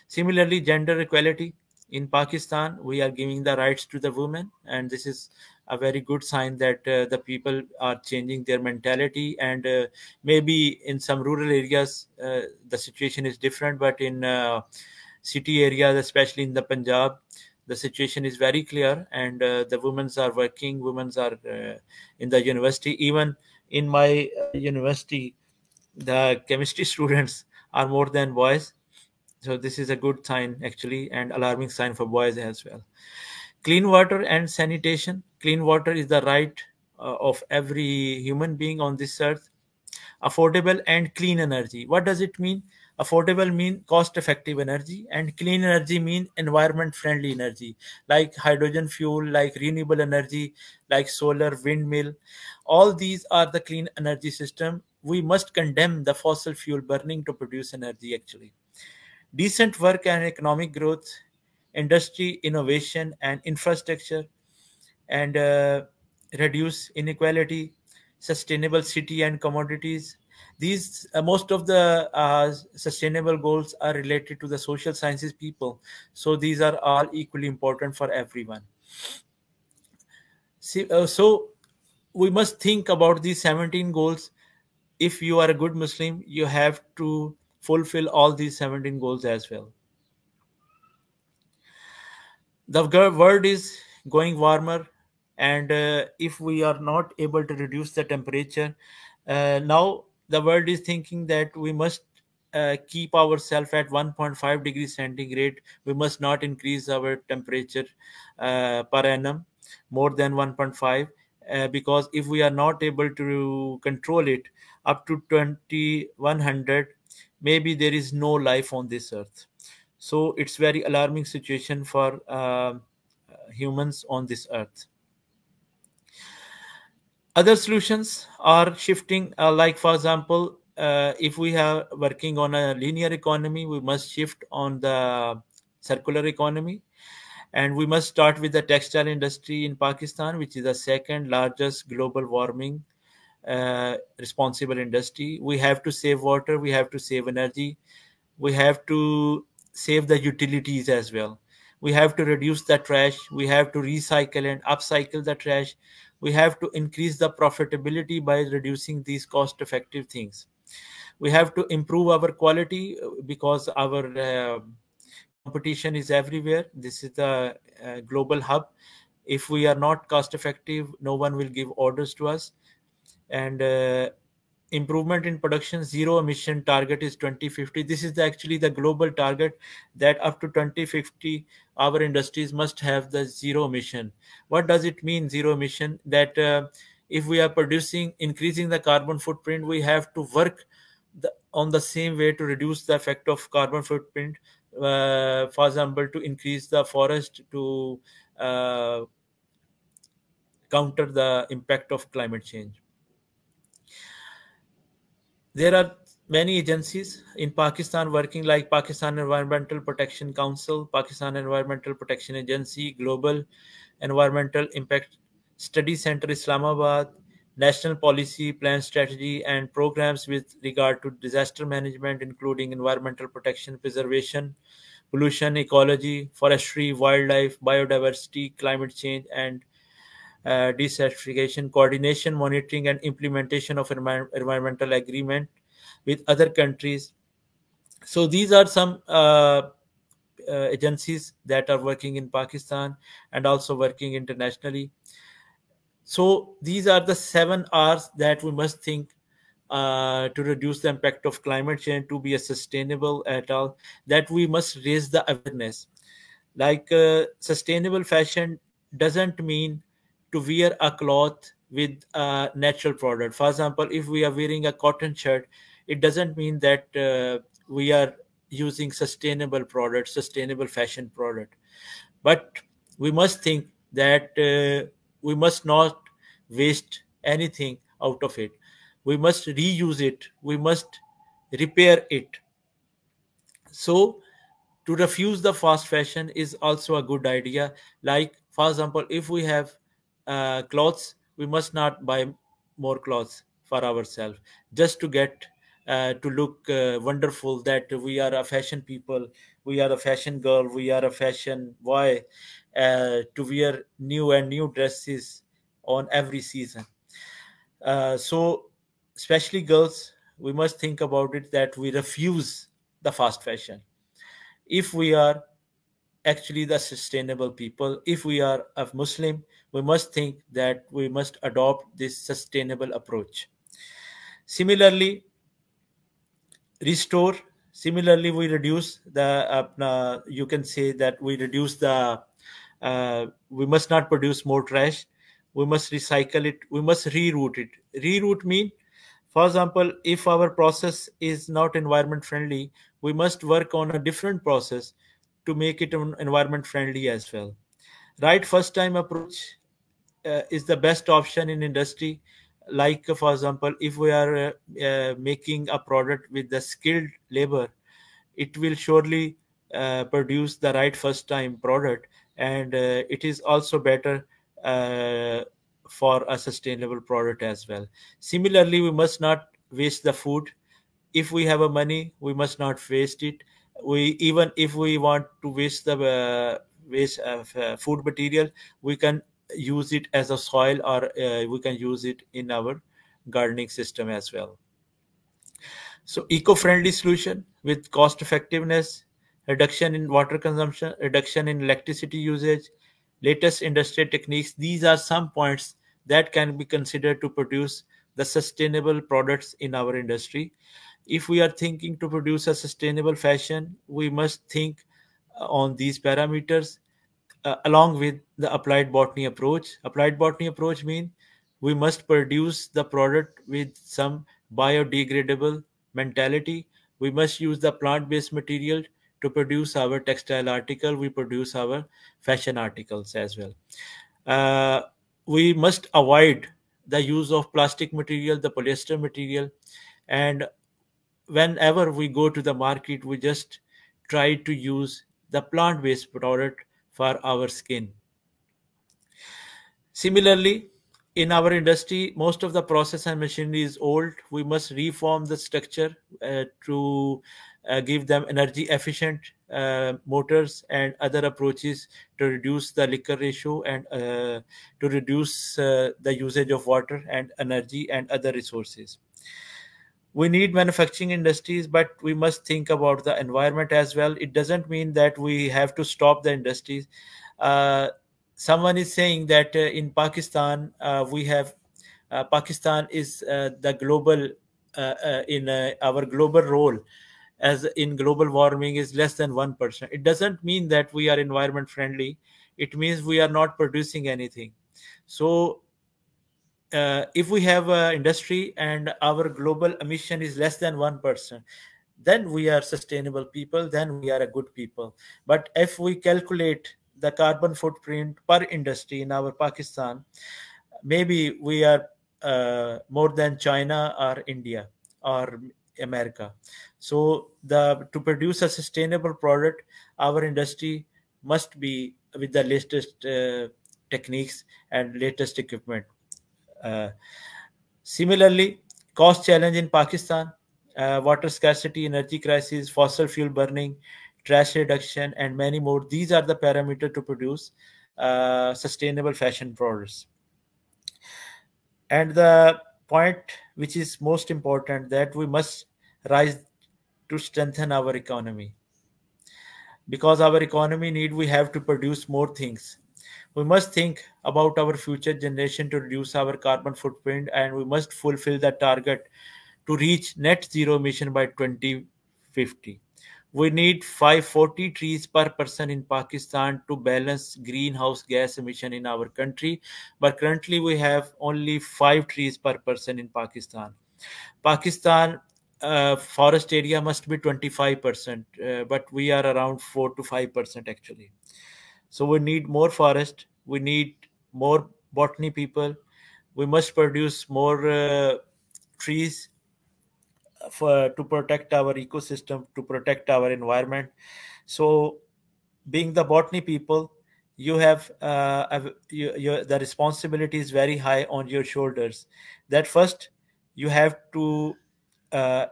Similarly, gender equality in Pakistan, we are giving the rights to the women, and this is a very good sign that the people are changing their mentality. And maybe in some rural areas, the situation is different, but in city areas, especially in the Punjab, the situation is very clear, and the women are working, women are in the university. Even in my university, the chemistry students are more than boys, so this is a good sign actually, and alarming sign for boys as well. Clean water and sanitation. Clean water is the right of every human being on this earth. Affordable and clean energy. What does it mean? Affordable mean cost effective energy, and clean energy mean environment friendly energy, like hydrogen fuel, like renewable energy, like solar, windmill. All these are the clean energy system. We must condemn the fossil fuel burning to produce energy actually. Decent work and economic growth, industry, innovation, and infrastructure, and reduce inequality, sustainable city and commodities. These most of the sustainable goals are related to the social sciences people, so these are all equally important for everyone. So we must think about these 17 goals. If you are a good Muslim, you have to fulfill all these 17 goals as well. The world is going warmer, and if we are not able to reduce the temperature, now the world is thinking that we must keep ourselves at 1.5 degrees centigrade. We must not increase our temperature per annum more than 1.5, because if we are not able to control it up to 2100, maybe there is no life on this earth. So it's very alarming situation for humans on this earth. Other solutions are shifting, like for example, if we are working on a linear economy, we must shift on the circular economy, and we must start with the textile industry in Pakistan, which is the second largest global warming responsible industry. We have to save water, we have to save energy, we have to save the utilities as well. We have to reduce the trash, we have to recycle and upcycle the trash. We have to increase the profitability by reducing these cost effective things. We have to improve our quality, because our competition is everywhere. This is the global hub. If we are not cost effective, no one will give orders to us. And improvement in production, zero emission target is 2050. This is actually the global target, that up to 2050 our industries must have the zero emission. What does it mean, zero emission? That if we are producing, increasing the carbon footprint, we have to work on the same way to reduce the effect of carbon footprint. For example, to increase the forest, to uh, counter the impact of climate change. There are many agencies in Pakistan working, like Pakistan Environmental Protection Council, Pakistan Environmental Protection Agency, Global Environmental Impact Study Center Islamabad, national policy, plan, strategy, and programs with regard to disaster management, including environmental protection, preservation, pollution, ecology, forestry, wildlife, biodiversity, climate change, and desertification, coordination, monitoring, and implementation of environmental agreement with other countries. So these are some agencies that are working in Pakistan and also working internationally. So these are the 7 R's that we must think to reduce the impact of climate change, to be a sustainable at all, that we must raise the awareness. Like sustainable fashion doesn't mean to wear a cloth with a natural product. For example, if we are wearing a cotton shirt, it doesn't mean that we are using sustainable product, sustainable fashion product. But we must think that we must not waste anything out of it. We must reuse it, we must repair it. So to refuse the fast fashion is also a good idea. Like, for example, if we have clothes, we must not buy more clothes for ourselves just to get to look wonderful, that we are a fashion people, we are a fashion girl, we are a fashion boy, to wear new and new dresses on every season. So especially girls, we must think about it, that we refuse the fast fashion. If we are actually the sustainable people, if we are a Muslim, we must think that we must adopt this sustainable approach. Similarly, restore. Similarly, we reduce the you can say that we reduce the we must not produce more trash, we must recycle it, we must reroute it. Reroute mean, for example, if our process is not environment friendly, we must work on a different process to make it environment friendly as well. Right first time approach is the best option in industry. Like for example, if we are making a product with the skilled labor, it will surely produce the right first time product, and it is also better uh, for a sustainable product as well. Similarly, we must not waste the food. If we have a money, we must not waste it. We, even if we want to waste the waste of food material, we can use it as a soil, or we can use it in our gardening system as well. So eco-friendly solution with cost effectiveness, reduction in water consumption, reduction in electricity usage, latest industrial techniques. These are some points that can be considered to produce the sustainable products in our industry. If we are thinking to produce a sustainable fashion, we must think on these parameters, along with the applied botany approach. Applied botany approach means we must produce the product with some biodegradable mentality. We must use the plant-based material to produce our textile article. We produce our fashion articles as well. Uh, we must avoid the use of plastic material, the polyester material, and whenever we go to the market, we just try to use the plant-based product for our skin. Similarly, in our industry, most of the process and machinery is old. We must reform the structure to give them energy efficient motors and other approaches to reduce the liquor ratio, and to reduce the usage of water and energy and other resources. We need manufacturing industries, but we must think about the environment as well. It doesn't mean that we have to stop the industries. uh, Someone is saying that in Pakistan, we have Pakistan is the global our global role as in global warming is less than 1%. It doesn't mean that we are environment friendly. It means we are not producing anything. So if we have an industry and our global emission is less than 1%, then we are sustainable people, then we are a good people. But if we calculate the carbon footprint per industry in our Pakistan, maybe we are more than China or India or America. So to produce a sustainable product, our industry must be with the latest techniques and latest equipment. uh, Similarly, cost challenge in Pakistan, water scarcity, energy crisis, fossil fuel burning, trash reduction, and many more. These are the parameters to produce sustainable fashion products. And the point which is most important, that we must rise to strengthen our economy. Because our economy need, we have to produce more things. We must think about our future generation to reduce our carbon footprint, and we must fulfill the target to reach net zero emission by 2050. We need 540 trees per person in Pakistan to balance greenhouse gas emission in our country, but currently we have only 5 trees per person in Pakistan. Pakistan forest area must be 25%, but we are around 4 to 5% actually. So we need more forest, we need more botany people, we must produce more trees to protect our ecosystem, to protect our environment. So being the botany people, you have the responsibility is very high on your shoulders. That first you have to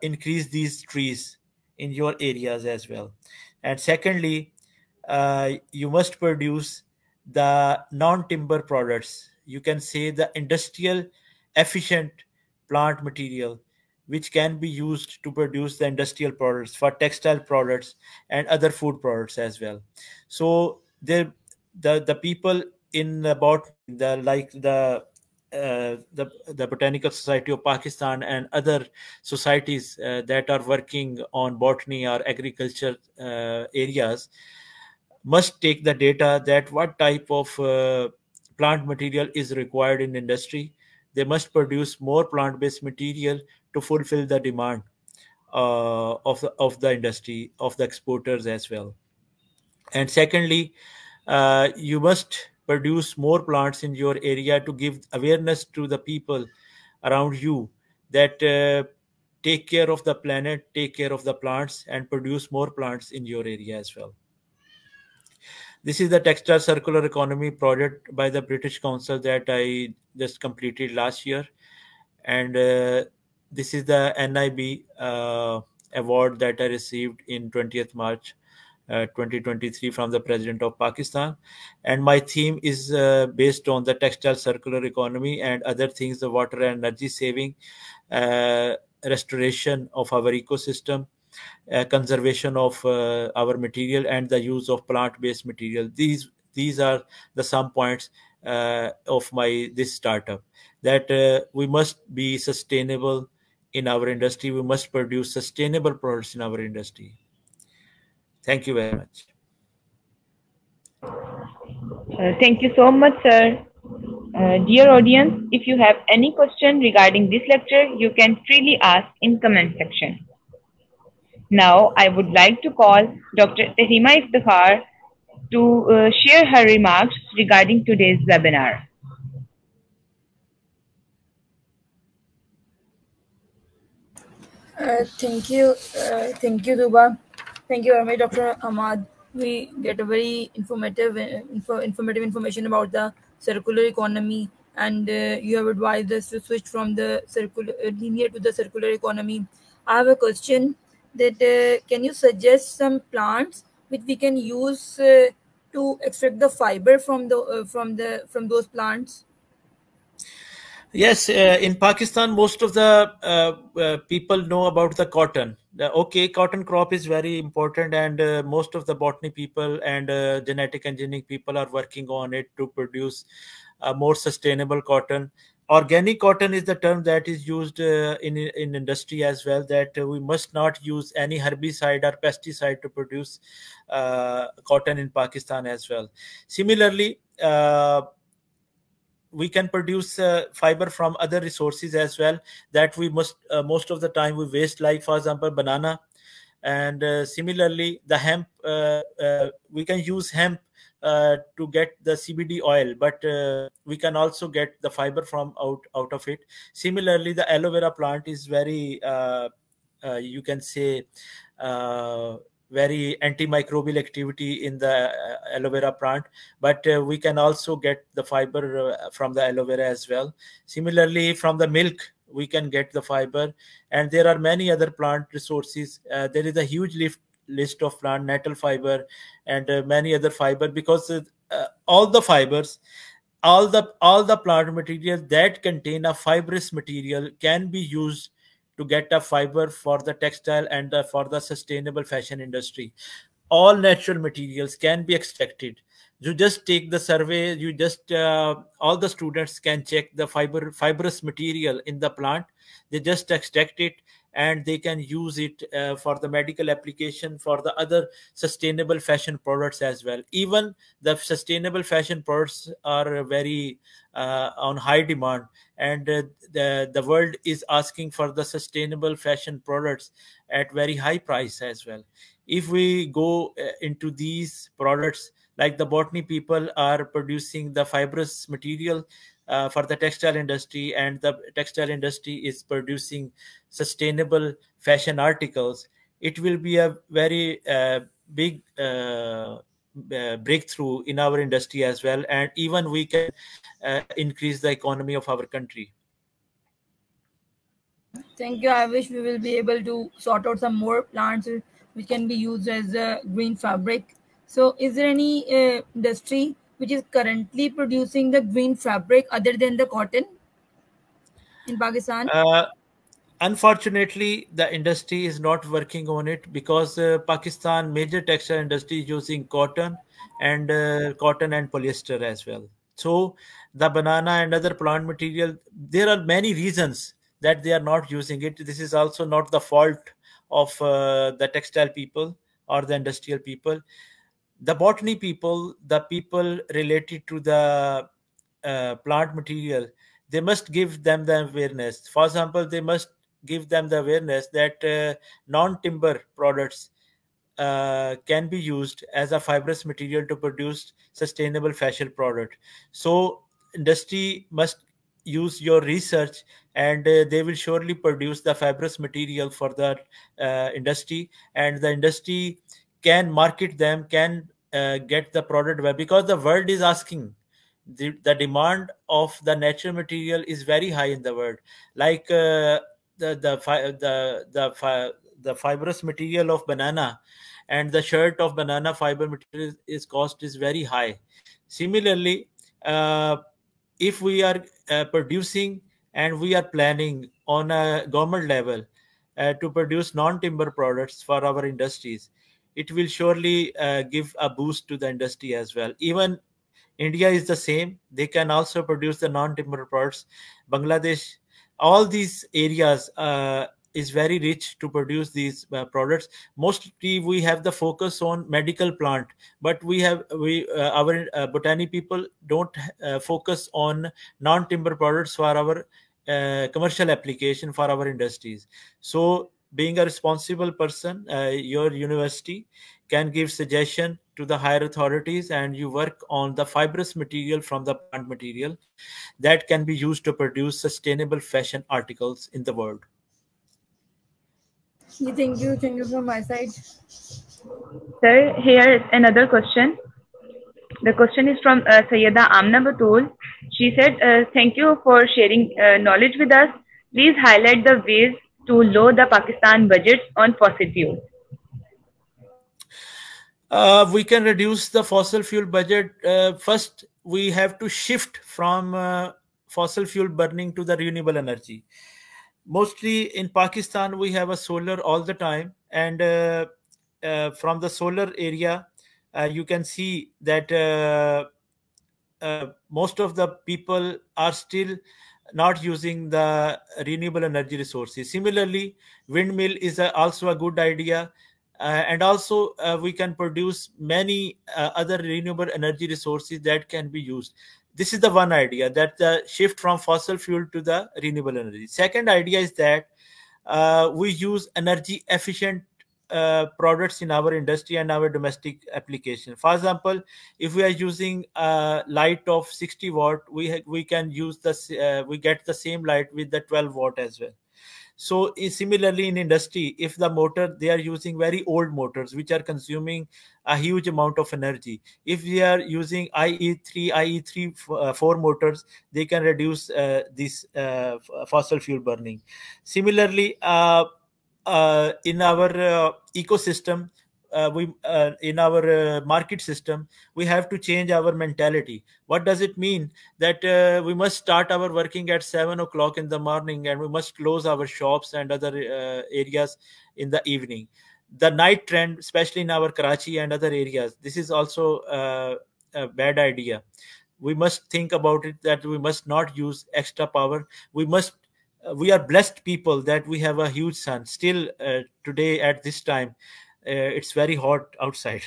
increase these trees in your areas as well. And secondly, you must produce the non-timber products. You can say the industrial efficient plant material which can be used to produce the industrial products for textile products and other food products as well. So the people in the botany, the Botanical Society of Pakistan and other societies that are working on botany or agriculture areas must take the data that what type of plant material is required in industry. They must produce more plant-based material to fulfill the demand of the industry, of the exporters as well. And secondly, you must produce more plants in your area to give awareness to the people around you that take care of the planet, take care of the plants, and produce more plants in your area as well. This is the Textile Circular Economy project by the British Council that I just completed last year. And this is the NIB award that I received in 20th March 2023 from the President of Pakistan. And my theme is based on the textile circular economy and other things, the water and energy saving, restoration of our ecosystem, conservation of our material, and the use of plant-based material. These are the some points of this startup, that we must be sustainable in our industry. We must produce sustainable products in our industry. Thank you very much. Thank you so much, sir. Dear audience, if you have any question regarding this lecture, you can freely ask in comment section. Now, I would like to call Dr. Tehima Iftikhar to share her remarks regarding today's webinar. Thank you, Duba. Thank you very much, Dr. Hammad. We get a very informative information about the circular economy, and you have advised us to switch from the circular linear to the circular economy. I have a question that can you suggest some plants which we can use to extract the fiber from those plants? Yes, in Pakistan, most of the people know about the cotton. Okay, cotton crop is very important, and most of the botany people and genetic engineering people are working on it to produce more sustainable cotton. Organic cotton is the term that is used in industry as well, that we must not use any herbicide or pesticide to produce cotton in Pakistan as well. Similarly, we can produce fiber from other resources as well, that we must most of the time we waste, like for example banana. And similarly the hemp, we can use hemp to get the CBD oil, but we can also get the fiber from out of it. Similarly, the aloe vera plant is very you can say uh, very antimicrobial activity in the aloe vera plant, but we can also get the fiber from the aloe vera as well. Similarly, from the milk we can get the fiber, and there are many other plant resources. There is a huge list of plant nettle fiber and many other fiber, because all the fibers, all the plant material that contain a fibrous material can be used to get a fiber for the textile and for the sustainable fashion industry. All natural materials can be extracted. You just take the survey, you just all the students can check the fibrous material in the plant. They just extract it, and they can use it for the medical application, for the other sustainable fashion products as well. Even the sustainable fashion products are very on high demand, and the world is asking for the sustainable fashion products at very high price as well. If we go into these products, like the Botany people are producing the fibrous material for the textile industry, and the textile industry is producing sustainable fashion articles, it will be a very big breakthrough in our industry as well, and even we can increase the economy of our country. Thank you. I wish we will be able to sort out some more plants which can be used as a green fabric. So, is there any industry which is currently producing the green fabric other than the cotton in Pakistan? Unfortunately, the industry is not working on it, because Pakistan major textile industry is using cotton and polyester as well. So the banana and other plant material, there are many reasons that they are not using it. This is also not the fault of the textile people or the industrial people. The botany people, the people related to the plant material, they must give them the awareness. For example, they must give them the awareness that non-timber products can be used as a fibrous material to produce sustainable fashion product. So industry must use your research, and they will surely produce the fibrous material for the industry, and the industry can market them, can get the product well, because the world is asking. The demand of the natural material is very high in the world. Like the fibrous material of banana and the shirt of banana fiber material is cost is very high. Similarly, uh, if we are producing and we are planning on a government level to produce non-timber products for our industries, it will surely give a boost to the industry as well. Even India is the same. They can also produce the non-timber products. Bangladesh, all these areas is very rich to produce these products. Mostly we have the focus on medical plant, but we our botany people don't focus on non-timber products for our commercial application for our industries. So being a responsible person, your university can give suggestion to the higher authorities, and you work on the fibrous material from the plant material that can be used to produce sustainable fashion articles in the world. Thank you. Thank you from my side. Sir, here is another question. The question is from Sayyida Amna Batul. She said, thank you for sharing knowledge with us. Please highlight the ways to lower the Pakistan budgets on fossil fuels. We can reduce the fossil fuel budget. First, we have to shift from fossil fuel burning to the renewable energy. Mostly in Pakistan, we have a solar all the time, and from the solar area, you can see that most of the people are still not using the renewable energy resources. Similarly, windmill is also a good idea. And also we can produce many other renewable energy resources that can be used. This is the one idea, that the shift from fossil fuel to the renewable energy. Second idea is that we use energy efficient products in our industry and our domestic application. For example, if we are using light of 60 watt, we can use this, we get the same light with the 12 watt as well. So similarly in industry, if the motor, they are using very old motors which are consuming a huge amount of energy, if we are using IE3 4 motors, they can reduce this fossil fuel burning. Similarly, in our ecosystem, we in our market system, we have to change our mentality. What does it mean? That we must start our working at 7 o'clock in the morning, and we must close our shops and other areas in the evening. The night trend, especially in our Karachi and other areas, this is also a bad idea. We must think about it, that we must not use extra power. We are blessed people that we have a huge sun. Still today at this time, it's very hot outside.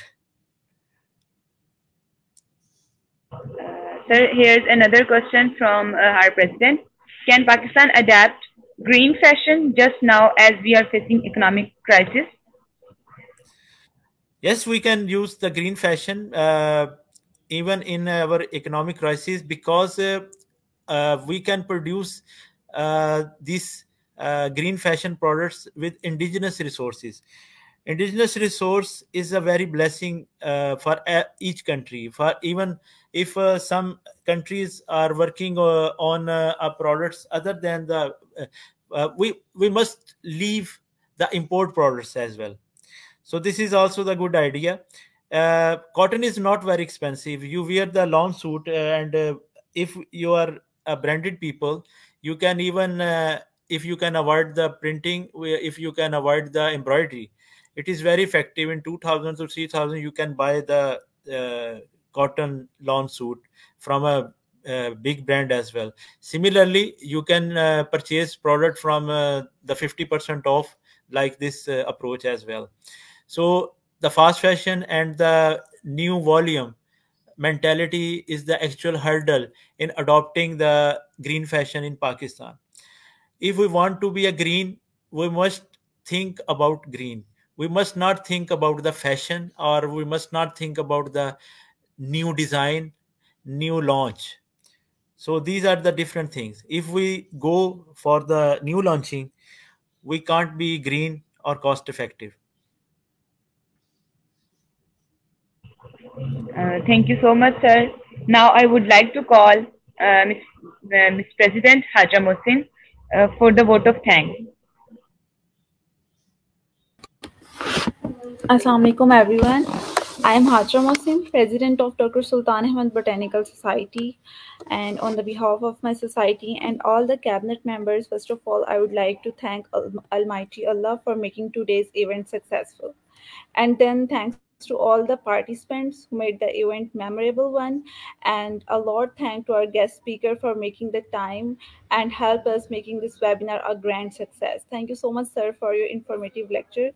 Sir, here's another question from our president. Can Pakistan adapt green fashion just now as we are facing economic crisis? Yes, we can use the green fashion even in our economic crisis, because we can produce these green fashion products with indigenous resources. Indigenous resource is a very blessing for each country. For even if some countries are working on products other than the we must leave the import products as well. So this is also the good idea. Cotton is not very expensive. You wear the long suit, and if you are a branded people, you can even if you can avoid the printing, if you can avoid the embroidery, it is very effective. In 2000 to 3000 you can buy the cotton lawn suit from a big brand as well. Similarly, you can purchase product from the 50% off, like this approach as well. So the fast fashion and the new volume mentality is the actual hurdle in adopting the green fashion in Pakistan. If we want to be a green, we must think about green. We must not think about the fashion, or we must not think about the new design, new launch. So these are the different things. If we go for the new launching, we can't be green or cost effective. Thank you so much, sir. Now I would like to call Ms. President Haja Mohsin for the vote of thanks. Assalamu alaikum everyone. I am Hajra Mohsin, President of Dr. Sultan Ahmad Botanical Society, and on the behalf of my society and all the cabinet members, first of all, I would like to thank Almighty Allah for making today's event successful. And then thanks to all the participants who made the event memorable one, and a lot thank to our guest speaker for making the time and help us making this webinar a grand success. Thank you so much, sir, for your informative lecture.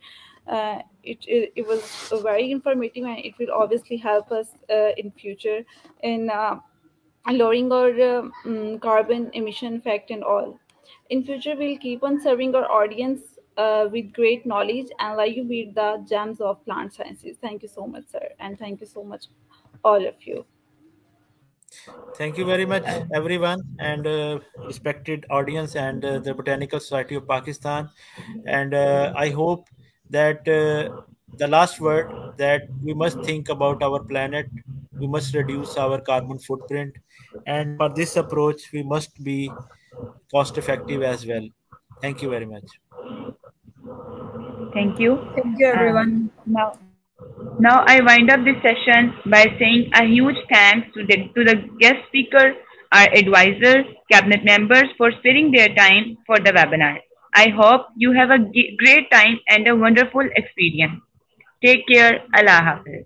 It was very informative, and it will obviously help us in future in lowering our carbon emission effect and all. In future, we'll keep on serving our audience with great knowledge and like you with the gems of plant sciences. Thank you so much, sir, and thank you so much, all of you. Thank you very much, everyone, and respected audience and the Botanical Society of Pakistan. And I hope that the last word, that we must think about our planet, we must reduce our carbon footprint, and for this approach, we must be cost effective as well. Thank you very much. Thank you. Thank you, everyone. Now I wind up this session by saying a huge thanks to the guest speaker, our advisors, cabinet members for sparing their time for the webinar. I hope you have a great time and a wonderful experience. Take care. Allah Hafiz.